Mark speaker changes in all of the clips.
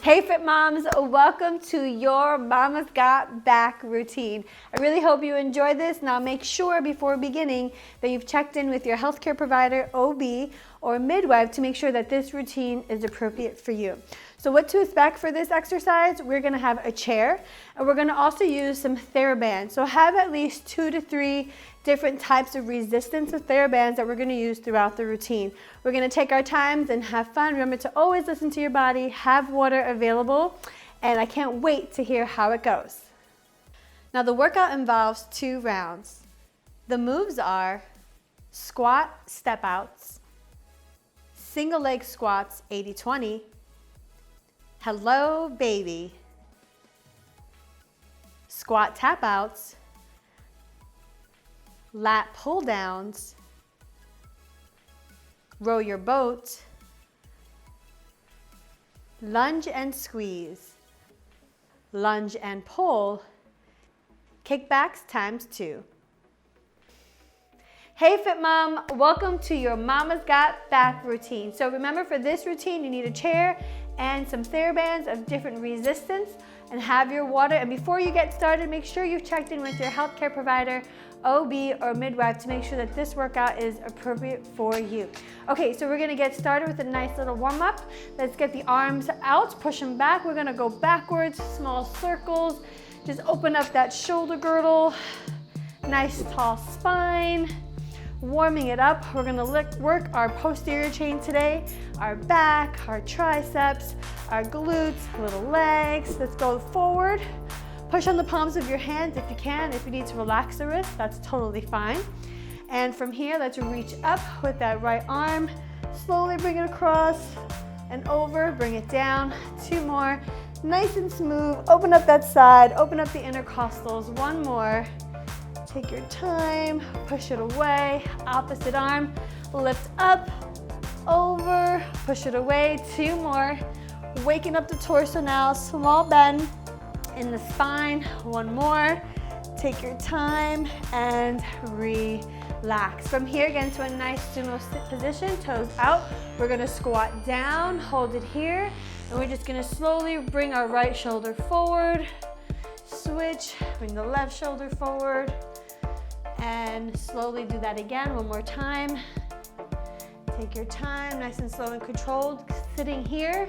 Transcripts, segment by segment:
Speaker 1: Hey Fit Moms, welcome to your Mama's Got Back routine. I really hope you enjoy this. Now make sure before beginning that you've checked in with your healthcare provider, OB, or midwife to make sure that this routine is appropriate for you. So what to expect for this exercise, we're gonna have a chair and we're gonna also use some TheraBands. So have at least 2 to 3 different types of resistance of TheraBands that we're gonna use throughout the routine. We're gonna take our times and have fun. Remember to always listen to your body, have water available, and I can't wait to hear how it goes. Now the workout involves 2 rounds. The moves are squat step outs, single leg squats 80-20, hello baby, squat tap outs, lat pull downs, row your boat, lunge and squeeze, lunge and pull, kickbacks times 2. Hey Fit Mom, welcome to your Mama's Got Back routine. So remember, for this routine you need a chair and some TheraBands of different resistance and have your water. And before you get started, make sure you've checked in with your healthcare provider, OB, or midwife to make sure that this workout is appropriate for you. Okay, so we're gonna get started with a nice little warm up. Let's get the arms out, push them back. We're gonna go backwards, small circles. Just open up that shoulder girdle. Nice tall spine. Warming it up, we're gonna work our posterior chain today, our back, our triceps, our glutes, little legs. Let's go forward. Push on the palms of your hands if you can. If you need to relax the wrist, that's totally fine. And from here, let's reach up with that right arm. Slowly bring it across and over, bring it down. 2 more, nice and smooth. Open up that side, open up the intercostals. 1 more. Take your time, push it away, opposite arm, lift up, over, push it away, 2 more. Waking up the torso now, small bend in the spine, 1 more. Take your time and relax. From here, again, to a nice sumo position, toes out. We're gonna squat down, hold it here, and we're just gonna slowly bring our right shoulder forward, switch, bring the left shoulder forward, and slowly do that again 1 more time. Take your time, nice and slow and controlled. Sitting here,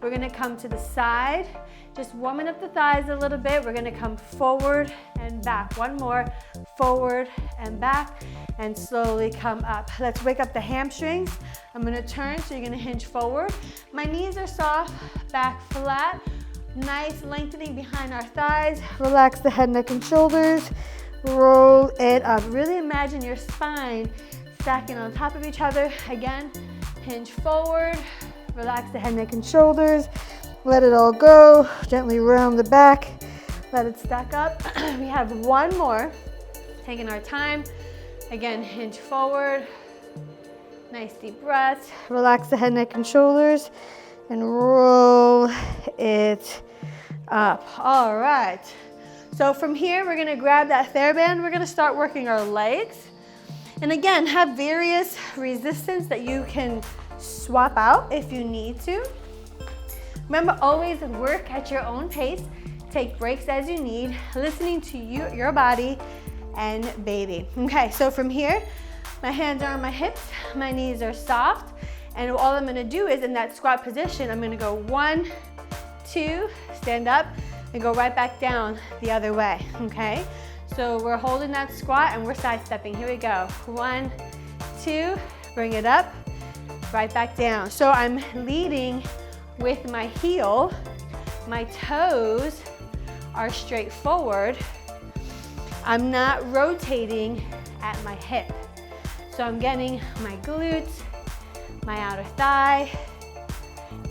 Speaker 1: we're gonna come to the side, just warming up the thighs a little bit. We're gonna come forward and back. 1 more, forward and back, and slowly come up. Let's wake up the hamstrings. I'm gonna turn, so you're gonna hinge forward. My knees are soft, back flat. Nice lengthening behind our thighs. Relax the head, neck, and shoulders. Roll it up. Really imagine your spine stacking on top of each other. Again, hinge forward, relax the head, neck, and shoulders. Let it all go. Gently round the back. Let it stack up. We have 1 more. Taking our time. Again, hinge forward. Nice deep breath. Relax the head, neck, and shoulders. And roll it up. All right. So from here, we're gonna grab that TheraBand. We're gonna start working our legs. And again, have various resistance that you can swap out if you need to. Remember, always work at your own pace. Take breaks as you need, listening to your body and baby. Okay, so from here, my hands are on my hips, my knees are soft, and all I'm gonna do is in that squat position, I'm gonna go 1, 2, stand up, and go right back down the other way, okay? So we're holding that squat and we're sidestepping. Here we go. 1, 2, bring it up, right back down. So I'm leading with my heel. My toes are straight forward. I'm not rotating at my hip. So I'm getting my glutes, my outer thigh,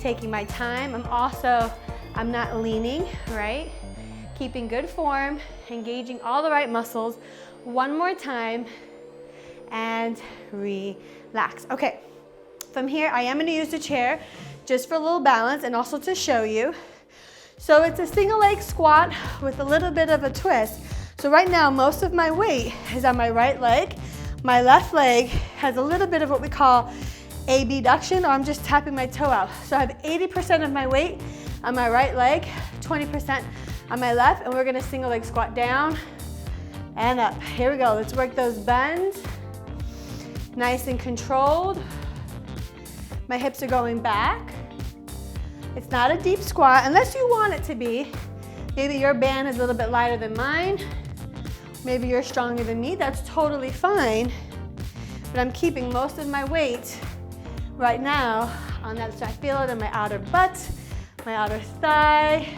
Speaker 1: taking my time. I'm not leaning, right? Keeping good form, engaging all the right muscles. 1 more time, and relax. Okay, from here, I am gonna use the chair just for a little balance and also to show you. So it's a single leg squat with a little bit of a twist. So right now, most of my weight is on my right leg. My left leg has a little bit of what we call abduction, or I'm just tapping my toe out. So I have 80% of my weight on my right leg, 20% on my left, and we're gonna single leg squat down and up. Here we go, let's work those bends. Nice and controlled. My hips are going back. It's not a deep squat unless you want it to be. Maybe your band is a little bit lighter than mine. Maybe you're stronger than me, that's totally fine. But I'm keeping most of my weight right now on that side. I feel it in my outer butt, my outer thigh.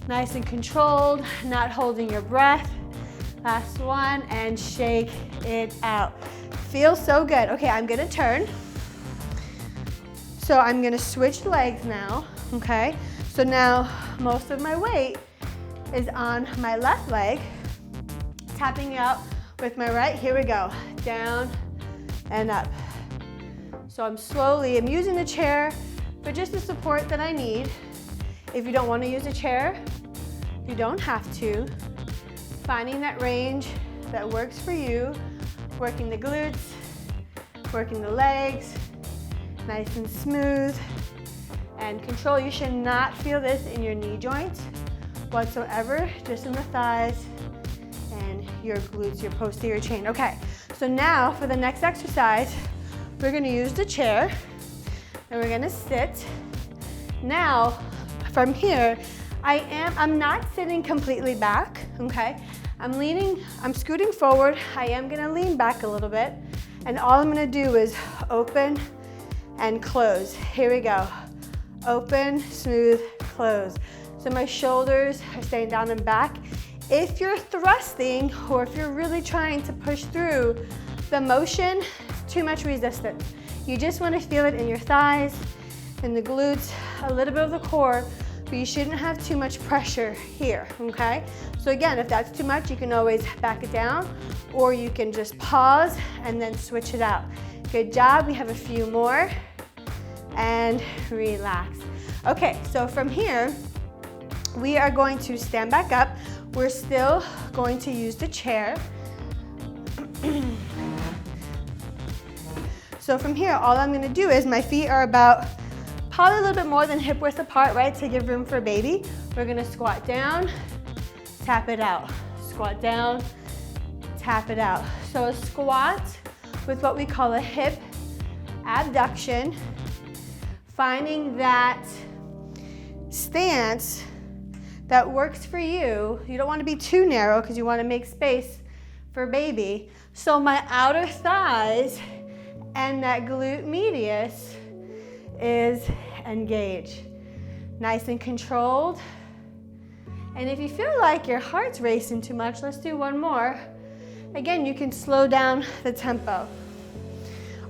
Speaker 1: Nice and controlled, not holding your breath. Last one, and shake it out. Feels so good. Okay, I'm gonna turn. So I'm gonna switch legs now, okay? So now most of my weight is on my left leg, tapping out with my right. Here we go, down and up. So I'm using the chair for just the support that I need. If you don't want to use a chair, you don't have to. Finding that range that works for you, working the glutes, working the legs, nice and smooth, and control. You should not feel this in your knee joints whatsoever, just in the thighs and your glutes, your posterior chain. Okay, so now for the next exercise, we're gonna use the chair and we're gonna sit. Now, from here, I'm not sitting completely back, okay? I'm scooting forward. I am gonna lean back a little bit, and all I'm gonna do is open and close. Here we go. Open, smooth, close. So my shoulders are staying down and back. If you're thrusting, or if you're really trying to push through the motion, it's too much resistance. You just wanna feel it in your thighs, in the glutes, a little bit of the core, but you shouldn't have too much pressure here, okay? So again, if that's too much, you can always back it down, or you can just pause and then switch it out. Good job, we have a few more, and relax. Okay, so from here, we are going to stand back up. We're still going to use the chair. So from here, all I'm gonna do is my feet are about probably a little bit more than hip width apart, right, to give room for baby. We're gonna squat down, tap it out. Squat down, tap it out. So a squat with what we call a hip abduction, finding that stance that works for you. You don't want to be too narrow because you want to make space for baby. So my outer thighs and that glute medius is engaged. Nice and controlled. And if you feel like your heart's racing too much, let's do one more. Again, you can slow down the tempo.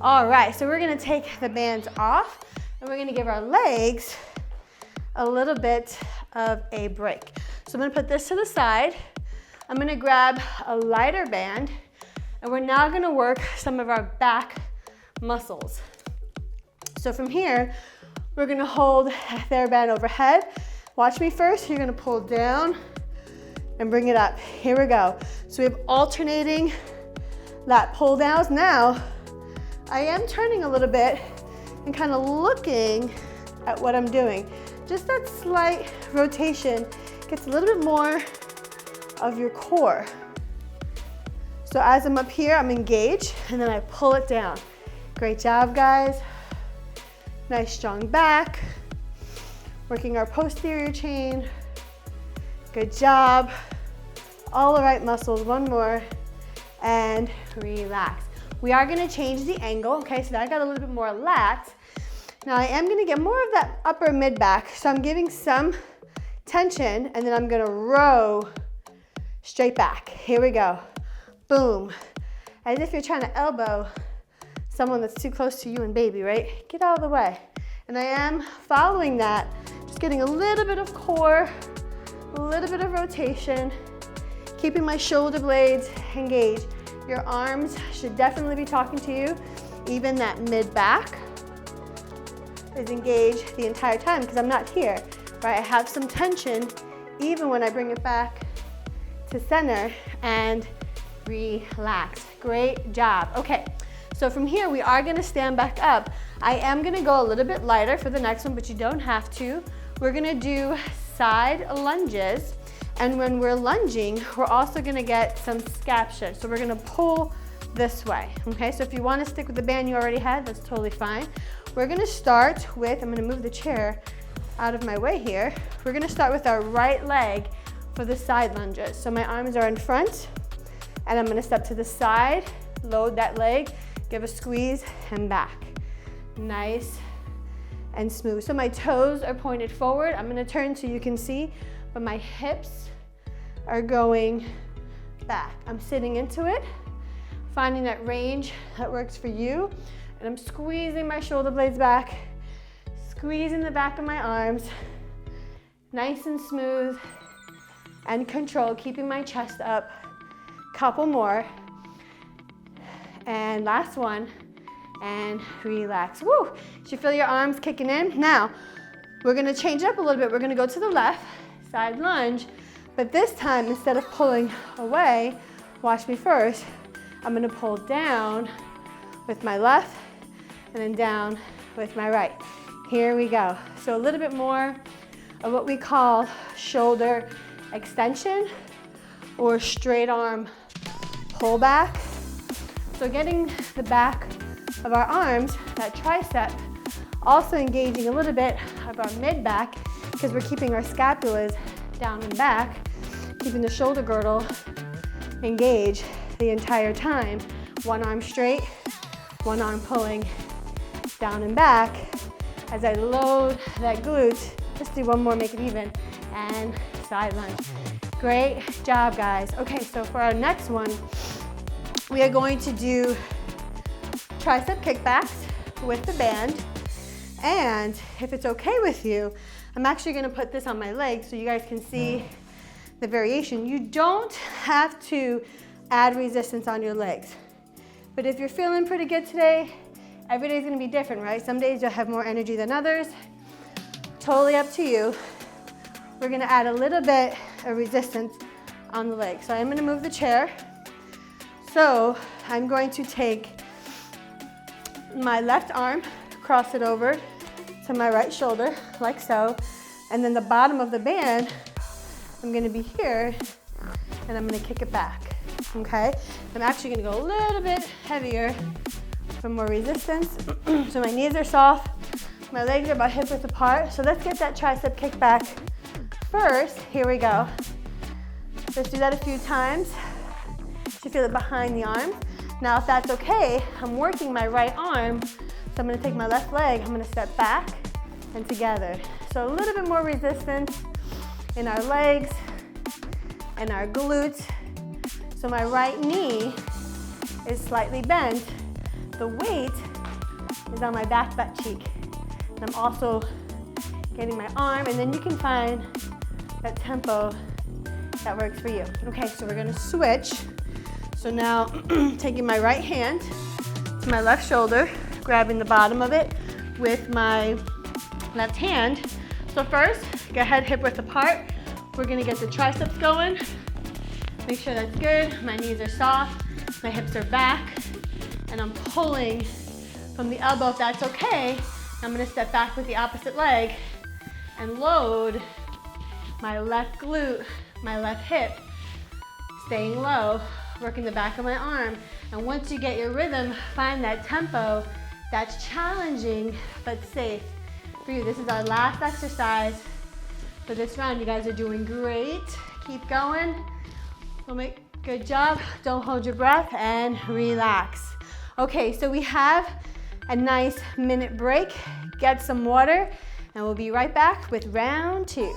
Speaker 1: All right, so we're gonna take the bands off and we're gonna give our legs a little bit of a break. So I'm gonna put this to the side. I'm gonna grab a lighter band and we're now gonna work some of our back muscles. So from here, we're gonna hold a TheraBand overhead. Watch me first, you're gonna pull down and bring it up. Here we go. So we have alternating lat pull downs. Now, I am turning a little bit and kind of looking at what I'm doing. Just that slight rotation gets a little bit more of your core. So as I'm up here, I'm engaged, and then I pull it down. Great job, guys. Nice strong back. Working our posterior chain. Good job. All the right muscles, one more, and relax. We are gonna change the angle, okay? So now I got a little bit more lat. Now I am gonna get more of that upper mid back, so I'm giving some tension, and then I'm gonna row straight back. Here we go. Boom. As if you're trying to elbow someone that's too close to you and baby, right? Get out of the way. And I am following that, just getting a little bit of core, a little bit of rotation, keeping my shoulder blades engaged. Your arms should definitely be talking to you. Even that mid back is engaged the entire time because I'm not here, right? I have some tension even when I bring it back to center and relax. Great job. Okay, so from here we are gonna stand back up. I am gonna go a little bit lighter for the next one, but you don't have to. we're gonna do side lunges. And when we're lunging, we're also gonna get some scapula. So we're gonna pull this way, okay? So if you wanna stick with the band you already had, that's totally fine. We're gonna start with, I'm gonna move the chair out of my way here. We're gonna start with our right leg for the side lunges. So my arms are in front, and I'm gonna step to the side, load that leg, give a squeeze, and back. Nice and smooth. So my toes are pointed forward. I'm gonna turn so you can see, but my hips are going back. I'm sitting into it, finding that range that works for you, and I'm squeezing my shoulder blades back, squeezing the back of my arms, nice and smooth and controlled, keeping my chest up. Couple more, and last one, and relax. Woo! You feel your arms kicking in? Now, we're gonna change it up a little bit. We're gonna go to the left, side lunge, but this time, instead of pulling away, watch me first, I'm gonna pull down with my left, and then down with my right. Here we go. So a little bit more of what we call shoulder extension or straight arm pull back. So getting the back of our arms, that tricep, also engaging a little bit of our mid back because we're keeping our scapulas down and back, keeping the shoulder girdle engaged the entire time. One arm straight, one arm pulling down and back as I load that glute. Just do one more, make it even, and side lunge. Great job, guys. Okay, so for our next one, we are going to do tricep kickbacks with the band. And if it's okay with you, I'm actually gonna put this on my legs so you guys can see the variation. You don't have to add resistance on your legs. But if you're feeling pretty good today, every day is gonna be different, right? Some days you'll have more energy than others. Totally up to you. We're gonna add a little bit of resistance on the legs. So I'm gonna move the chair. So I'm going to take my left arm, cross it over to my right shoulder, like so. And then the bottom of the band, I'm gonna be here, and I'm gonna kick it back, okay? I'm actually gonna go a little bit heavier for more resistance. So my knees are soft, my legs are about hip width apart. So let's get that tricep kick back first. Here we go. Let's do that a few times. You feel it behind the arm. Now, if that's okay, I'm working my right arm. So I'm gonna take my left leg, I'm gonna step back and together. So a little bit more resistance in our legs and our glutes. So my right knee is slightly bent. The weight is on my back butt cheek. And I'm also getting my arm, and then you can find that tempo that works for you. Okay, so we're gonna switch. So now, taking my right hand to my left shoulder, grabbing the bottom of it with my left hand. So first, go ahead, hip width apart. We're gonna get the triceps going. Make sure that's good. My knees are soft, my hips are back, and I'm pulling from the elbow if that's okay. I'm gonna step back with the opposite leg and load my left glute, my left hip, staying low, working the back of my arm. And once you get your rhythm, find that tempo that's challenging but safe for you. This is our last exercise for this round. You guys are doing great. Keep going. We'll make good job. Don't hold your breath and relax. Okay, so we have a nice minute break. Get some water, and we'll be right back with round 2.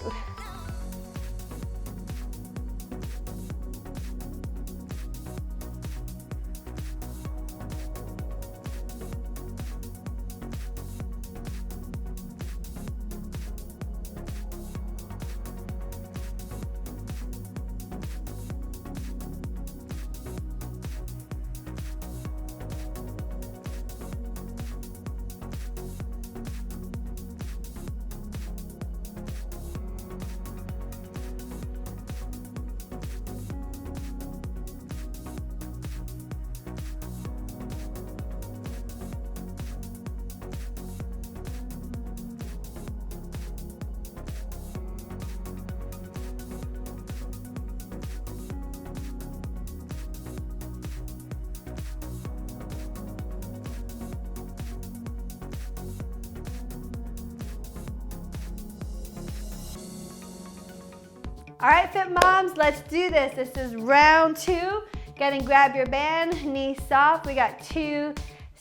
Speaker 1: All right, fit moms, let's do this. This is round 2. Grab your band, knees soft. We got 2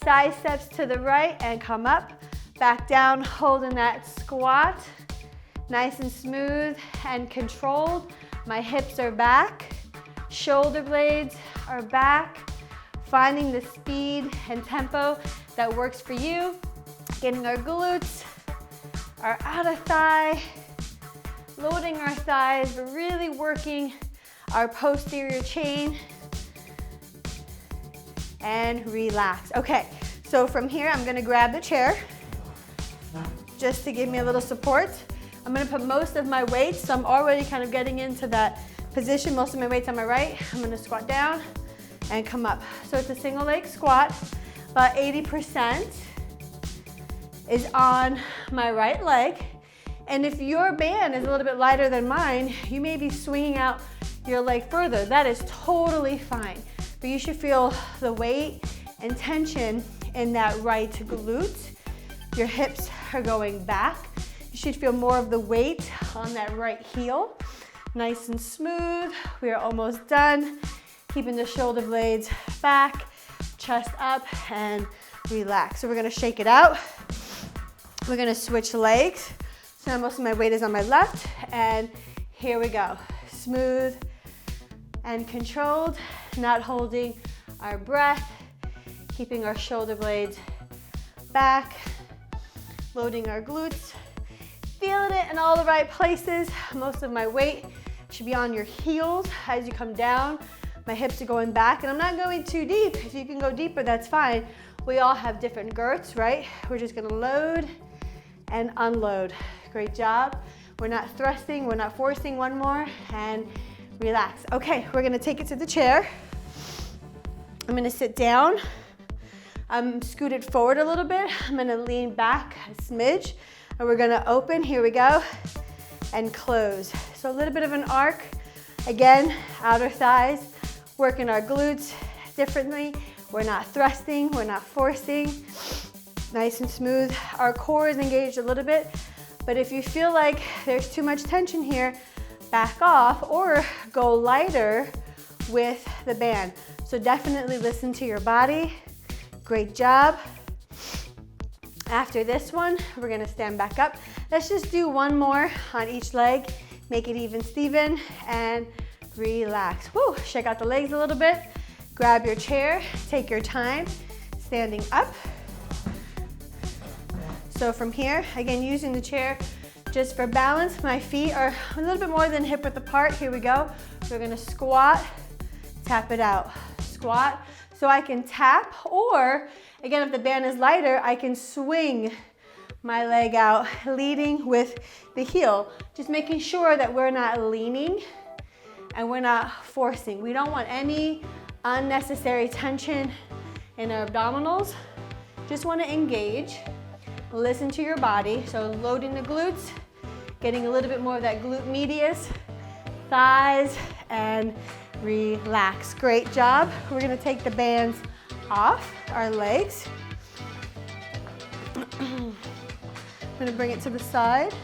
Speaker 1: side steps to the right and come up. Back down, holding that squat. Nice and smooth and controlled. My hips are back. Shoulder blades are back. Finding the speed and tempo that works for you. Getting our glutes, our outer thigh, loading our thighs, but really working our posterior chain. And relax. Okay, so from here, I'm gonna grab the chair just to give me a little support. I'm gonna put most of my weight, so I'm already kind of getting into that position. Most of my weight's on my right. I'm gonna squat down and come up. So it's a single leg squat. About 80% is on my right leg. And if your band is a little bit lighter than mine, you may be swinging out your leg further. That is totally fine. But you should feel the weight and tension in that right glute. Your hips are going back. You should feel more of the weight on that right heel. Nice and smooth. We are almost done. Keeping the shoulder blades back, chest up, and relax. So we're gonna shake it out. We're gonna switch legs. So now most of my weight is on my left, and here we go. Smooth and controlled, not holding our breath, keeping our shoulder blades back, loading our glutes, feeling it in all the right places. Most of my weight should be on your heels as you come down. My hips are going back, and I'm not going too deep. If you can go deeper, that's fine. We all have different girths, right? We're just gonna load and unload. Great job. We're not thrusting, we're not forcing. One more, and relax. Okay, we're gonna take it to the chair. I'm gonna sit down. I'm scooted forward a little bit. I'm gonna lean back a smidge, and we're gonna open, here we go, and close. So a little bit of an arc. Again, outer thighs, working our glutes differently. We're not thrusting, we're not forcing. Nice and smooth. Our core is engaged a little bit, but if you feel like there's too much tension here, back off or go lighter with the band. So definitely listen to your body. Great job. After this one, we're gonna stand back up. Let's just do one more on each leg. Make it even Steven and relax. Woo, shake out the legs a little bit. Grab your chair, take your time, standing up. So from here, again, using the chair just for balance. My feet are a little bit more than hip width apart. Here we go. We're gonna squat, tap it out. Squat, so I can tap, or again, if the band is lighter, I can swing my leg out, leading with the heel. Just making sure that we're not leaning and we're not forcing. We don't want any unnecessary tension in our abdominals. Just want to engage, listen to your body. So loading the glutes, getting a little bit more of that glute medius, thighs, and relax. Great job. We're gonna take the bands off our legs. I'm gonna bring it to the side.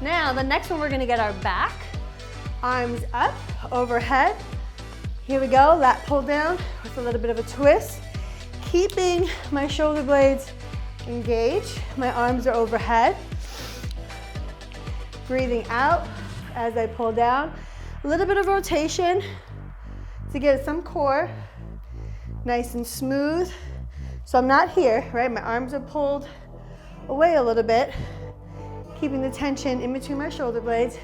Speaker 1: Now, the next one, we're gonna get our back. Arms up, overhead. Here we go, lat pull down with a little bit of a twist. Keeping my shoulder blades engaged. My arms are overhead. Breathing out as I pull down. A little bit of rotation to get some core. Nice and smooth. So I'm not here, right? My arms are pulled away a little bit. Keeping the tension in between my shoulder blades.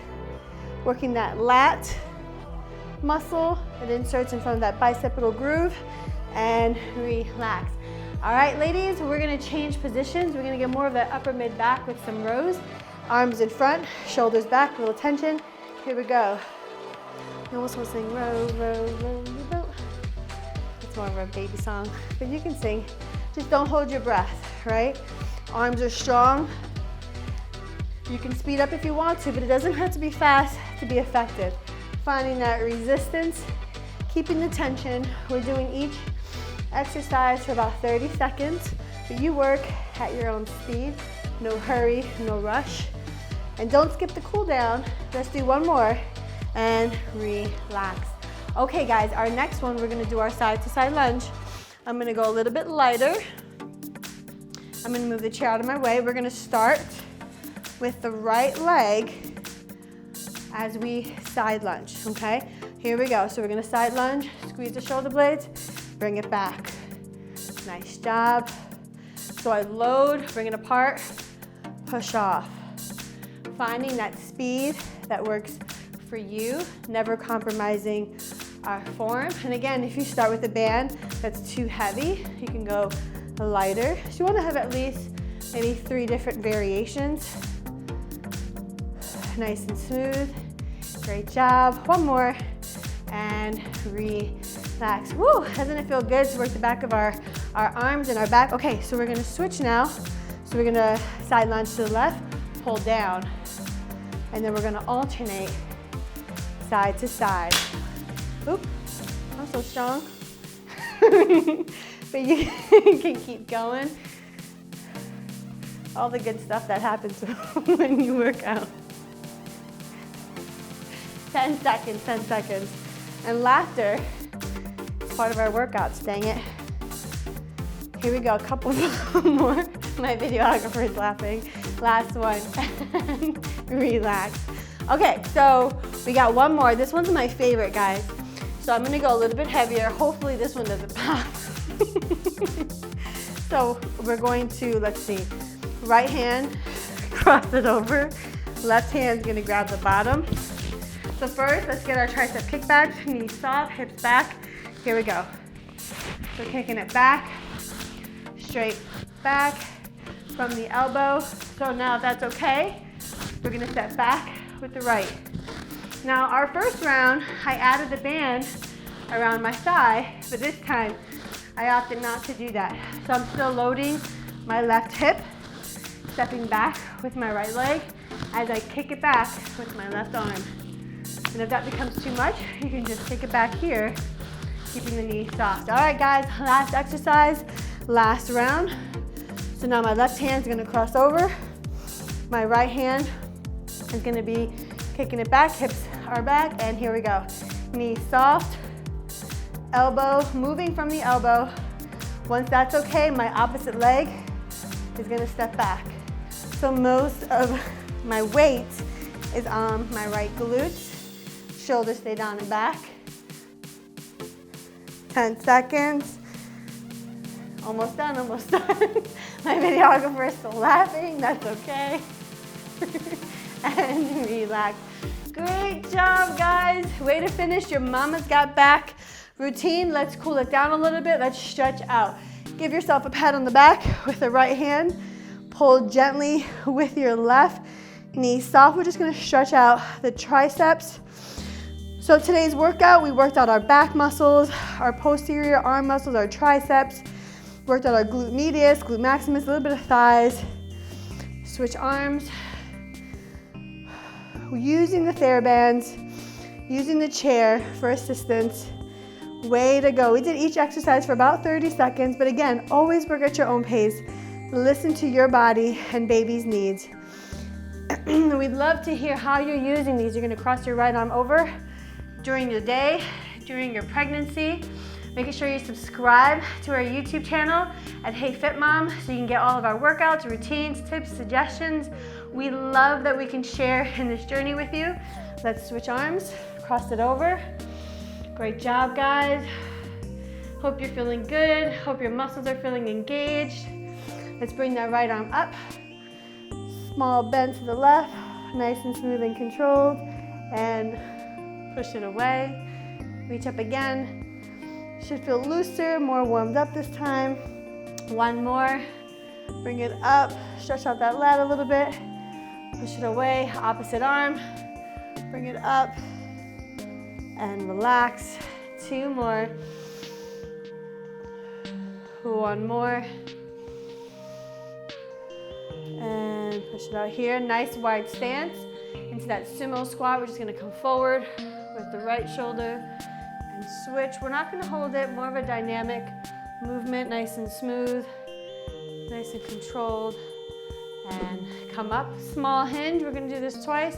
Speaker 1: Working that lat muscle. It inserts in front of that bicipital groove. And relax. All right, ladies, we're gonna change positions. We're gonna get more of that upper mid back with some rows. Arms in front, shoulders back, a little tension. Here we go. You almost want to sing row, row, row, row. It's more of a baby song, but you can sing. Just don't hold your breath, right? Arms are strong. You can speed up if you want to, but it doesn't have to be fast to be effective. Finding that resistance, keeping the tension. We're doing each exercise for about 30 seconds, but you work at your own speed. No hurry, no rush. And don't skip the cool down. Let's do one more, and relax. Okay guys, our next one, we're gonna do our side to side lunge. I'm gonna go a little bit lighter. I'm gonna move the chair out of my way. We're gonna start with the right leg as we side lunge, okay? Here we go. So we're gonna side lunge, squeeze the shoulder blades, bring it back. Nice job. So I load, bring it apart, push off. Finding that speed that works for you, never compromising our form. And again, if you start with a band that's too heavy, you can go lighter. So you wanna have at least maybe 3 different variations. Nice and smooth. Great job. One more. And relax. Woo, doesn't it feel good to work the back of our arms and our back? Okay, so we're gonna switch now. So we're gonna side lunge to the left, pull down. And then we're gonna alternate side to side. Oop, I'm so strong. But you can keep going. All the good stuff that happens when you work out. 10 seconds, 10 seconds. And laughter is part of our workouts, dang it. Here we go, a couple more. My videographer is laughing. Last one, and relax. Okay, so we got one more. This one's my favorite, guys. So I'm gonna go a little bit heavier. Hopefully this one doesn't pop. So we're going to, let's see, right hand, cross it over. Left hand's gonna grab the bottom. So first, let's get our tricep kickbacks, knees soft, hips back. Here we go. So kicking it back, straight back from the elbow. So now if that's okay, we're gonna step back with the right. Now our first round, I added the band around my thigh, but this time I opted not to do that. So I'm still loading my left hip, stepping back with my right leg as I kick it back with my left arm. And if that becomes too much, you can just take it back here, keeping the knee soft. All right, guys, last exercise, last round. So now my left hand's gonna cross over. My right hand is gonna be kicking it back, hips are back, and here we go. Knee soft, elbow, moving from the elbow. Once that's okay, my opposite leg is gonna step back. So most of my weight is on my right glute. Shoulders stay down and back. 10 seconds. Almost done, almost done. My videographer is still laughing, that's okay. And relax. Great job, guys. Way to finish your Mama's Got Back routine. Let's cool it down a little bit. Let's stretch out. Give yourself a pat on the back with the right hand. Pull gently with your left. Knee soft. We're just gonna stretch out the triceps. So today's workout, we worked out our back muscles, our posterior arm muscles, our triceps, worked out our glute medius, glute maximus, a little bit of thighs. Switch arms. Using the TheraBands, using the chair for assistance. Way to go. We did each exercise for about 30 seconds, but again, always work at your own pace. Listen to your body and baby's needs. We'd love to hear how you're using these. You're gonna cross your right arm over during your day, during your pregnancy. Making sure you subscribe to our YouTube channel at Hey Fit Mom so you can get all of our workouts, routines, tips, suggestions. We love that we can share in this journey with you. Let's switch arms, cross it over. Great job, guys. Hope you're feeling good. Hope your muscles are feeling engaged. Let's bring that right arm up. Small bend to the left, nice and smooth and controlled. And push it away. Reach up again. Should feel looser, more warmed up this time. One more. Bring it up. Stretch out that lat a little bit. Push it away. Opposite arm. Bring it up. And relax. 2 more. 1 more. And push it out here. Nice wide stance. Into that sumo squat. We're just gonna come forward with the right shoulder and switch. We're not gonna hold it, more of a dynamic movement, nice and smooth, nice and controlled. And come up, small hinge. We're gonna do this twice.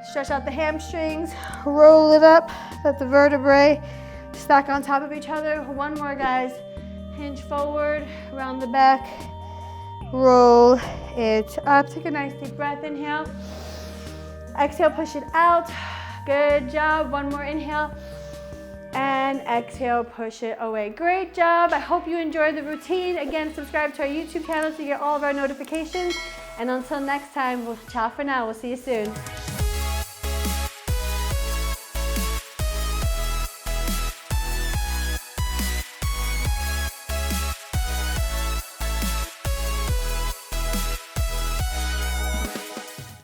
Speaker 1: Stretch out the hamstrings, roll it up, let the vertebrae stack on top of each other. One more, guys. Hinge forward, around the back, roll it up. Take a nice deep breath, inhale. Exhale, push it out. Good job. One more inhale. And exhale, push it away. Great job. I hope you enjoyed the routine. Again, subscribe to our YouTube channel to get all of our notifications. And until next time, ciao for now. We'll see you soon.